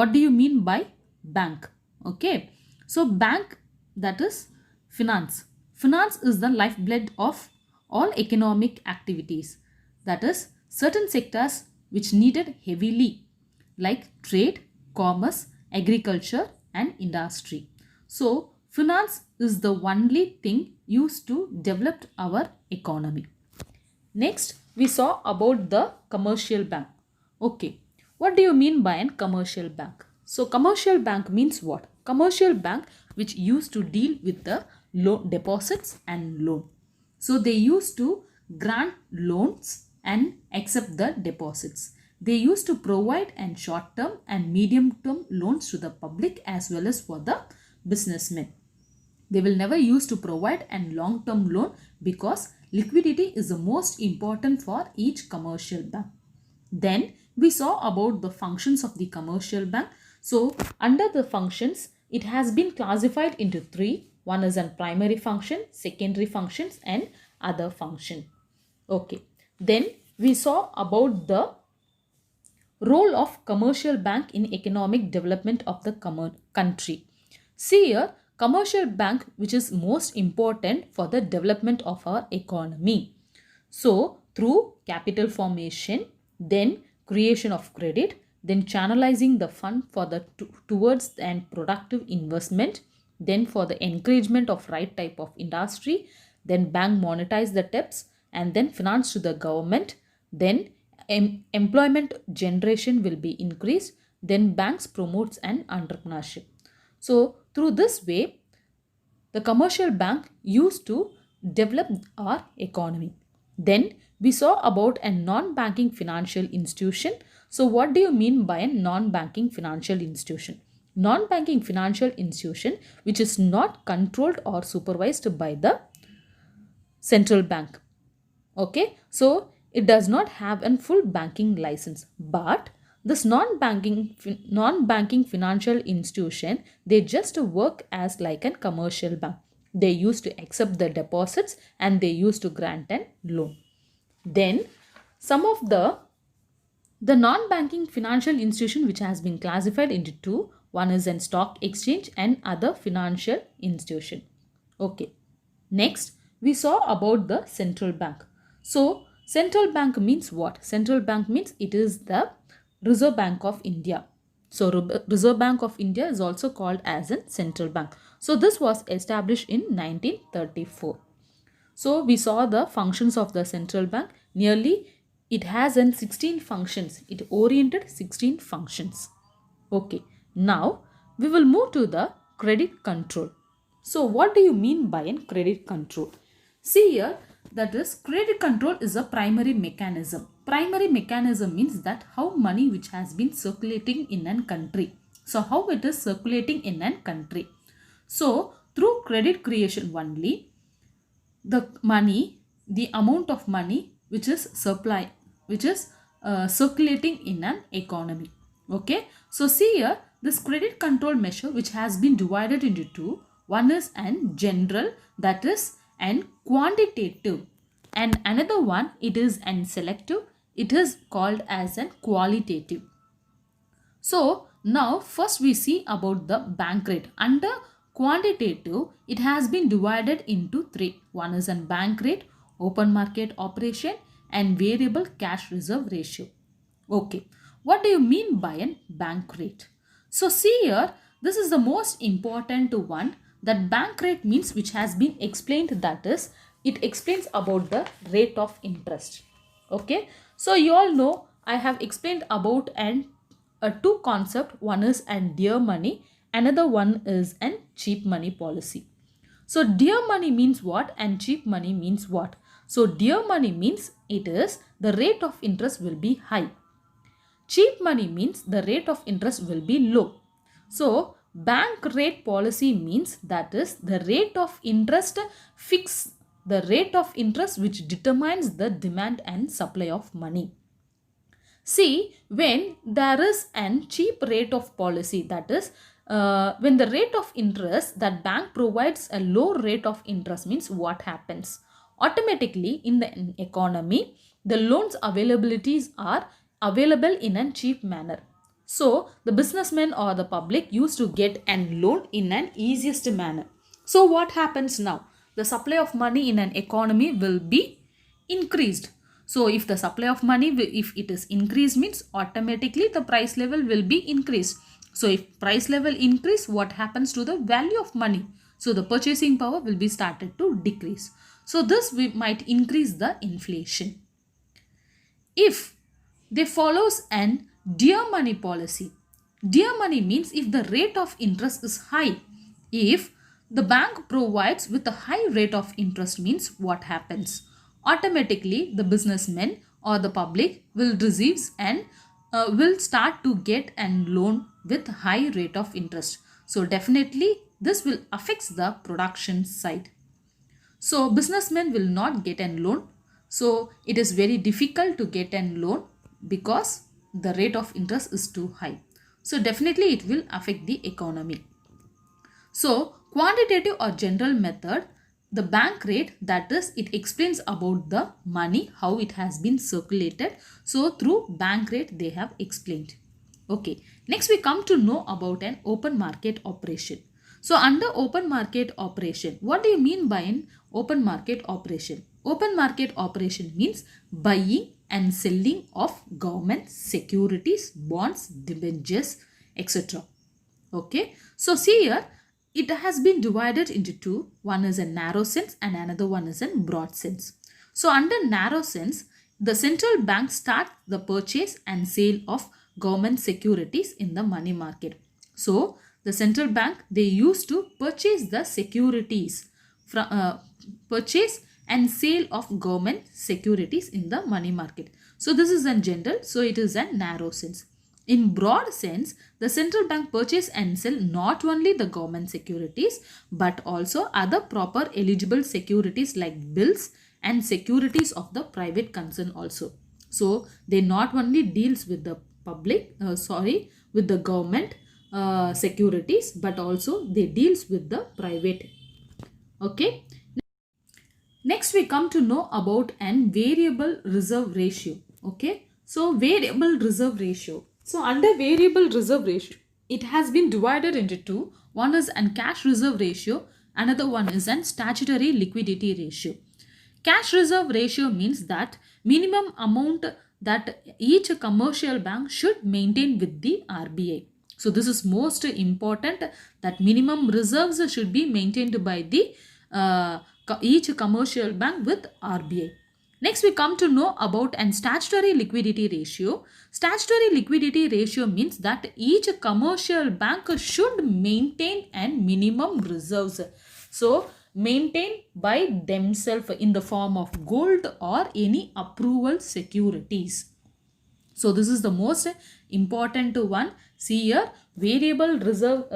what do you mean by bank? Okay, so bank, that is finance. Finance is the lifeblood of all economic activities, that is certain sectors which needed heavily, like trade, commerce, agriculture and industry. So finance is the only thing used to develop our economy. Next, we saw about the commercial bank. Okay, what do you mean by a commercial bank? So, commercial bank means what? Commercial bank which used to deal with the loan deposits and loan. So, they used to grant loans and accept the deposits. They used to provide and short term and medium term loans to the public as well as for the businessmen. They will never use to provide a long-term loan because liquidity is the most important for each commercial bank. Then we saw about the functions of the commercial bank. So under the functions, it has been classified into three. One is a primary function, secondary functions and other function. Okay. Then we saw about the role of commercial bank in economic development of the country. See here, commercial bank which is most important for the development of our economy. So through capital formation, then creation of credit, then channelizing the fund for the towards and productive investment, then for the encouragement of right type of industry, then bank monetize the debts and then finance to the government, then employment generation will be increased, then banks promotes an entrepreneurship. So through this way, the commercial bank used to develop our economy. Then we saw about a non-banking financial institution. So what do you mean by a non-banking financial institution? Non-banking financial institution which is not controlled or supervised by the central bank. Okay, so it does not have a full banking license, but this non-banking financial institution, they just work as like a commercial bank. They used to accept the deposits and they used to grant a loan. Then some of the non-banking financial institution which has been classified into two. One is a stock exchange and other financial institution. Okay. Next, we saw about the central bank. So, central bank means what? Central bank means it is the Reserve Bank of India. So, Reserve Bank of India is also called as a central bank. So, this was established in 1934. So, we saw the functions of the central bank. Nearly, it has 16 functions. It oriented 16 functions. Okay. Now, we will move to the credit control. So what do you mean by a credit control? See here, that is credit control is a primary mechanism. Primary mechanism means that how money which has been circulating in a country. So how it is circulating in a country. So through credit creation only, the money, the amount of money which is supply, which is circulating in an economy. Okay. So see here, this credit control measure which has been divided into two. One is an general, that is an quantitative, and another one it is an selective, it is called as an qualitative. So now first we see about the bank rate. Under quantitative, it has been divided into three. One is an bank rate, open market operation and variable cash reserve ratio. Okay, what do you mean by a bank rate? So see here, this is the most important one. That bank rate means which has been explained, that is it explains about the rate of interest. Okay, so you all know I have explained about a two concept. One is an dear money, another one is an cheap money policy. So dear money means what and cheap money means what? So dear money means it is the rate of interest will be high. Cheap money means the rate of interest will be low. So bank rate policy means that is the rate of interest fix the rate of interest which determines the demand and supply of money. See, when there is an cheap rate of policy, that is when the rate of interest that bank provides a low rate of interest means what happens? Automatically in the economy, the loans availabilities are available in a cheap manner. So the businessmen or the public used to get and loan in an easiest manner. So what happens now? The supply of money in an economy will be increased. So if the supply of money, if it is increased, means automatically the price level will be increased. So if price level increase, what happens to the value of money? So the purchasing power will be started to decrease. So this we might increase the inflation. If they follows an dear money policy. Dear money means if the rate of interest is high. If the bank provides with a high rate of interest means what happens? Automatically the businessmen or the public will receive and will start to get and loan with high rate of interest. So definitely this will affects the production side. So businessmen will not get a loan. So it is very difficult to get a loan because the rate of interest is too high. So definitely it will affect the economy. So quantitative or general method, the bank rate, that is, it explains about the money, how it has been circulated. So through bank rate they have explained. Okay, next we come to know about an open market operation. So under open market operation, what do you mean by an open market operation? Open market operation means buying and selling of government securities, bonds, debentures, etc. Okay, so see here, it has been divided into two. One is a narrow sense and another one is in broad sense. So under narrow sense, the central bank starts the purchase and sale of government securities in the money market. So the central bank, they used to purchase the securities from purchase and sale of government securities in the money market. So this is in general, so it is a narrow sense. In broad sense, the central bank purchase and sell not only the government securities but also other proper eligible securities like bills and securities of the private concern also. So they not only deals with the with the government securities, but also they deals with the private. Okay. Next we come to know about an variable reserve ratio. Okay. So variable reserve ratio. So under variable reserve ratio, it has been divided into two. One is an cash reserve ratio, another one is an statutory liquidity ratio. Cash reserve ratio means that minimum amount that each commercial bank should maintain with the RBI. So this is most important, that minimum reserves should be maintained by the each commercial bank with RBI. Next we come to know about an statutory liquidity ratio. Statutory liquidity ratio means that each commercial bank should maintain an minimum reserves. So maintained by themselves in the form of gold or any approval securities. So this is the most important one. See here, variable reserve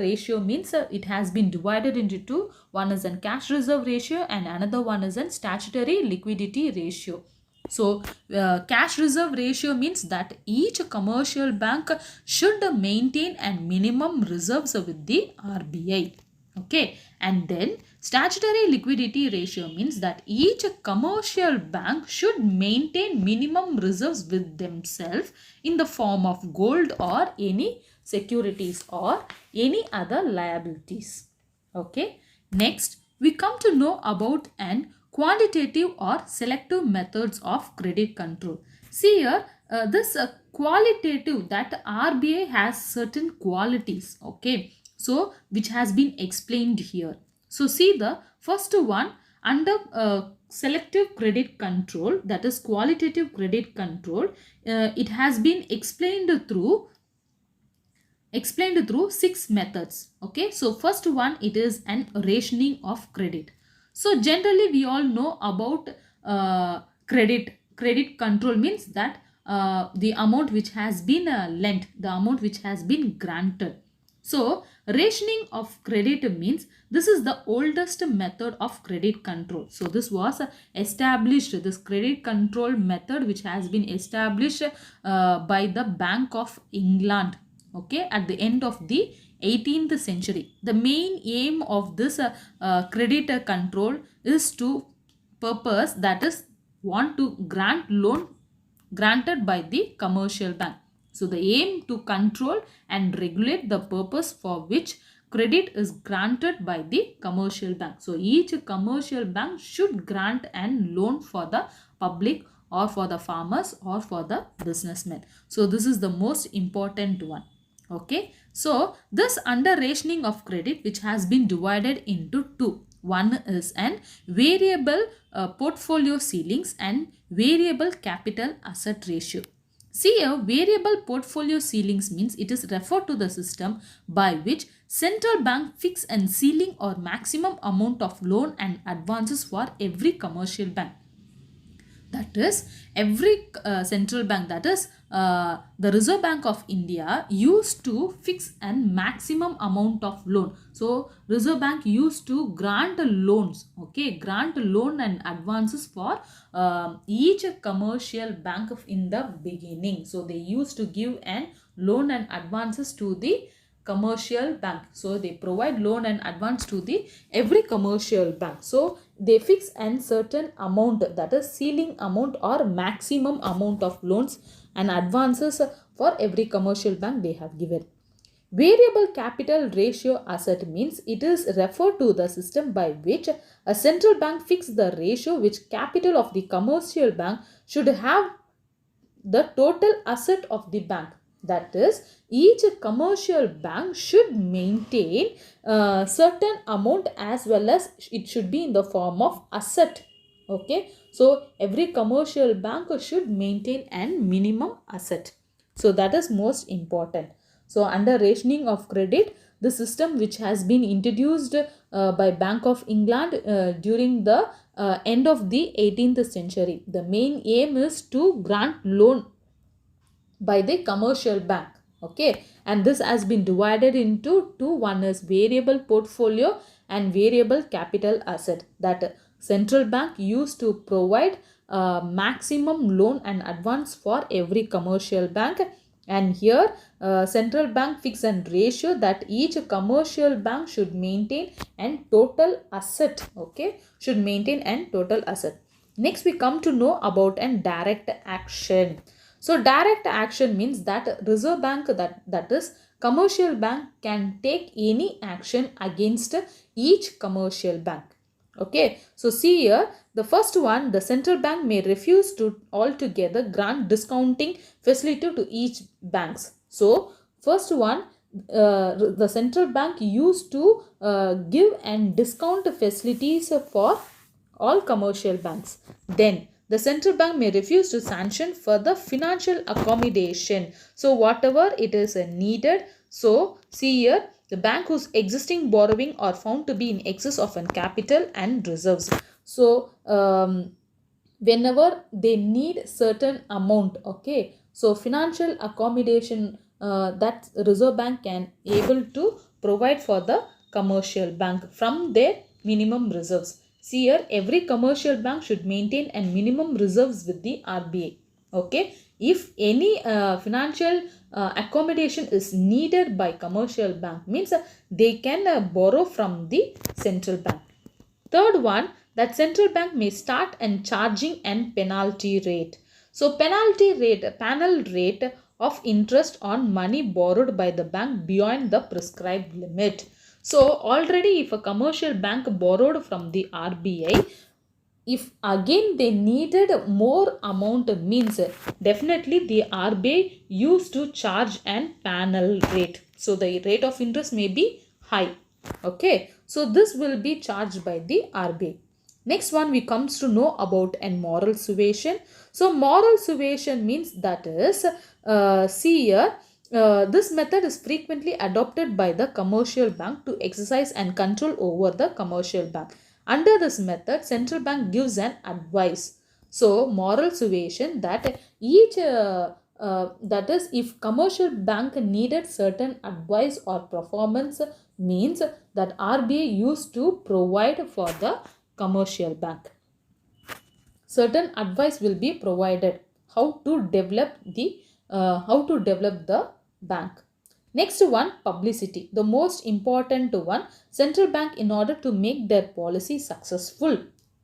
ratio means it has been divided into two. One is a cash reserve ratio and another one is a statutory liquidity ratio. So cash reserve ratio means that each commercial bank should maintain a minimum reserves with the RBI. Okay, and then statutory liquidity ratio means that each commercial bank should maintain minimum reserves with themselves in the form of gold or any securities or any other liabilities. Okay, next we come to know about an quantitative or selective methods of credit control. See here, this qualitative, that RBI has certain qualities. Okay, so which has been explained here. So see the first one under selective credit control, that is qualitative credit control. It has been explained through 6 methods. Okay, so first one, it is an rationing of credit. So generally we all know about credit control means that the amount which has been lent, the amount which has been granted. So rationing of credit means this is the oldest method of credit control. So this was established, this credit control method which has been established by the Bank of England. Okay, at the end of the 18th century. The main aim of this credit control is to purpose, that is want to grant loan granted by the commercial bank. So the aim to control and regulate the purpose for which credit is granted by the commercial bank. So each commercial bank should grant and loan for the public or for the farmers or for the businessmen. So this is the most important one. Okay, so this under rationing of credit, which has been divided into two. One is an variable portfolio ceilings and variable capital asset ratio. See, a variable portfolio ceilings means it is referred to the system by which central bank fix and ceiling or maximum amount of loan and advances for every commercial bank. That is, every central bank, that is the Reserve Bank of India, used to fix a maximum amount of loan. So Reserve Bank used to grant loans, okay, grant loan and advances for each commercial bank in the beginning. So they used to give an loan and advances to the commercial bank. So they provide loan and advance to the every commercial bank. So they fix an certain amount, that is ceiling amount or maximum amount of loans and advances for every commercial bank they have given. Variable capital ratio asset means it is referred to the system by which a central bank fixes the ratio which capital of the commercial bank should have the total asset of the bank. That is, each commercial bank should maintain a certain amount as well as it should be in the form of asset. Okay, so every commercial bank should maintain an minimum asset. So that is most important. So under rationing of credit, the system which has been introduced by Bank of England during the end of the 18th century. The main aim is to grant loan by the commercial bank. Okay, and this has been divided into two. One is variable portfolio and variable capital asset, that central bank used to provide maximum loan and advance for every commercial bank. And here central bank fix and ratio that each commercial bank should maintain and total asset. Okay, should maintain and total asset. Next we come to know about an direct action. So direct action means that Reserve Bank, that is commercial bank, can take any action against each commercial bank. Okay, so see here, the first one, the central bank may refuse to altogether grant discounting facility to each banks. So first one, the central bank used to give and discount facilities for all commercial banks. Then the central bank may refuse to sanction further financial accommodation. So whatever it is needed. So see here, the bank whose existing borrowing are found to be in excess of an capital and reserves. So whenever they need certain amount, okay, so financial accommodation that Reserve Bank can able to provide for the commercial bank from their minimum reserves. See here, every commercial bank should maintain a minimum reserves with the RBI. Okay, if any financial accommodation is needed by commercial bank, means they can borrow from the central bank. Third one, that central bank may start and charging and penalty rate. So penalty rate, panel rate of interest on money borrowed by the bank beyond the prescribed limit. So already if a commercial bank borrowed from the RBI, if again they needed more amount, means definitely the RBI used to charge an panel rate. So the rate of interest may be high. Okay, so this will be charged by the RBI. Next one we comes to know about a moral suasion. So moral suasion means, that is see here, this method is frequently adopted by the commercial bank to exercise and control over the commercial bank. Under this method, central bank gives an advice. So moral suasion, that each that is, if commercial bank needed certain advice or performance, means that RBI used to provide for the commercial bank. Certain advice will be provided how to develop the bank. Next one, publicity, the most important one. Central bank, in order to make their policy successful,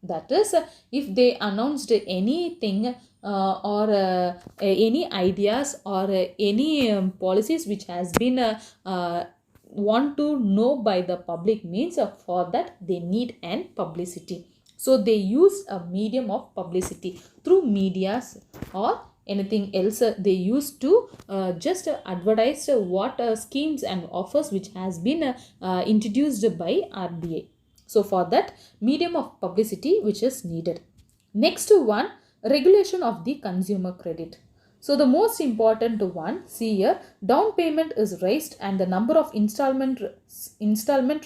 That is, if they announced anything or any ideas or any policies which has been want to know by the public means, for that they need an publicity. So they use a medium of publicity through medias or anything else. They used to just advertise what schemes and offers which has been introduced by RBI. So for that, medium of publicity which is needed. Next one, regulation of the consumer credit. So the most important one, see here, down payment is raised and the number of installment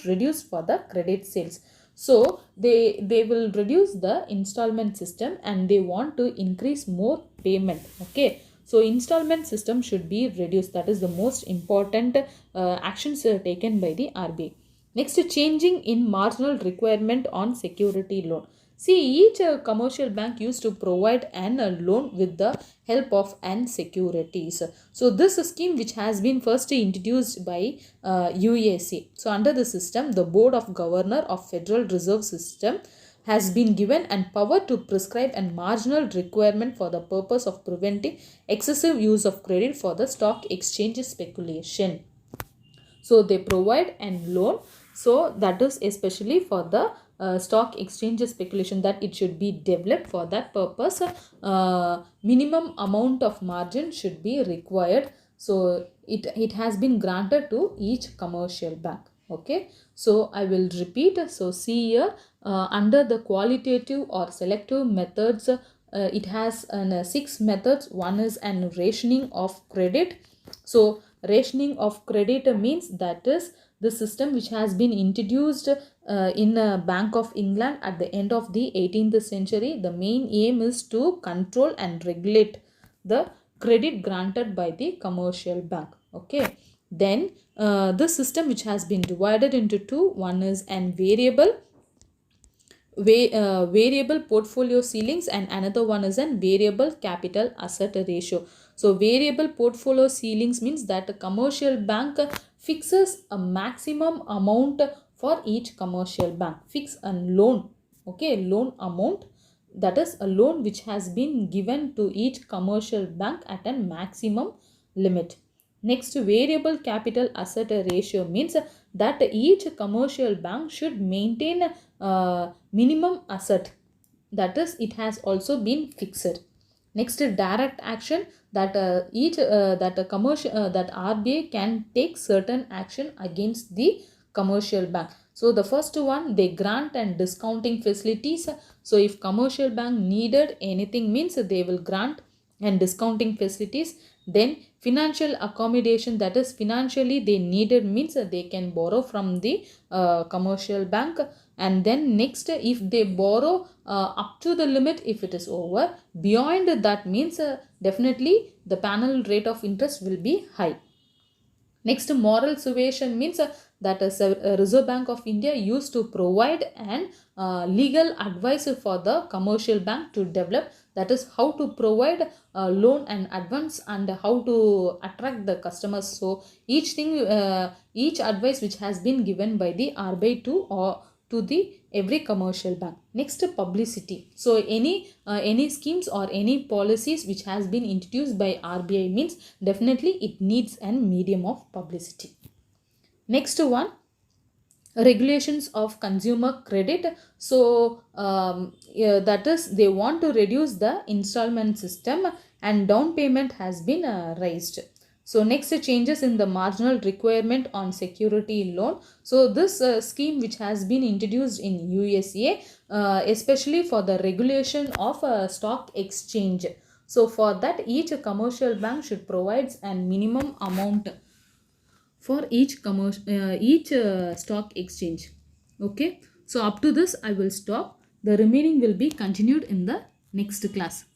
reduced for the credit sales. So they will reduce the installment system and they want to increase more payment. Okay. So installment system should be reduced. That is the most important actions taken by the RBI. Next, changing in marginal requirement on security loan. See, each commercial bank used to provide an loan with the help of an securities. So this scheme which has been first introduced by UAC. So under the system, the Board of Governor of Federal Reserve System has been given and power to prescribe a marginal requirement for the purpose of preventing excessive use of credit for the stock exchange speculation. So they provide an loan, so that is especially for the stock exchange speculation, that it should be developed. For that purpose, minimum amount of margin should be required. So it has been granted to each commercial bank. Okay, so I will repeat. So see here, under the qualitative or selective methods, it has 6 methods. One is an rationing of credit. So rationing of credit means that is the system which has been introduced in Bank of England at the end of the 18th century. The main aim is to control and regulate the credit granted by the commercial bank. Okay. Then the system which has been divided into two. One is an variable portfolio ceilings and another one is an variable capital asset ratio. So variable portfolio ceilings means that a commercial bank fixes a maximum amount for each commercial bank. Fix a loan, okay, loan amount, that is a loan which has been given to each commercial bank at a maximum limit. Next, variable capital asset ratio means that each commercial bank should maintain minimum asset, that is it has also been fixed. Next, direct action, that each that a commercial that RBI can take certain action against the commercial bank. So the first one, they grant and discounting facilities. So if commercial bank needed anything means they will grant and discounting facilities. Then financial accommodation, that is financially they needed means they can borrow from the commercial bank. And then next, if they borrow up to the limit, if it is over, beyond that means definitely the panel rate of interest will be high. Next, moral suasion means that a Reserve Bank of India used to provide an legal advice for the commercial bank to develop, that is how to provide loan and advance and how to attract the customers. So each thing, each advice which has been given by the RBI to the every commercial bank. Next, publicity. So any schemes or any policies which has been introduced by RBI means definitely it needs an medium of publicity. Next one, regulations of consumer credit. So yeah, that is they want to reduce the installment system and down payment has been raised. So next, changes in the marginal requirement on security loan. So this scheme which has been introduced in USA, especially for the regulation of stock exchange. So for that, each commercial bank should provide a minimum amount for each stock exchange. Okay, so up to this I will stop. The remaining will be continued in the next class.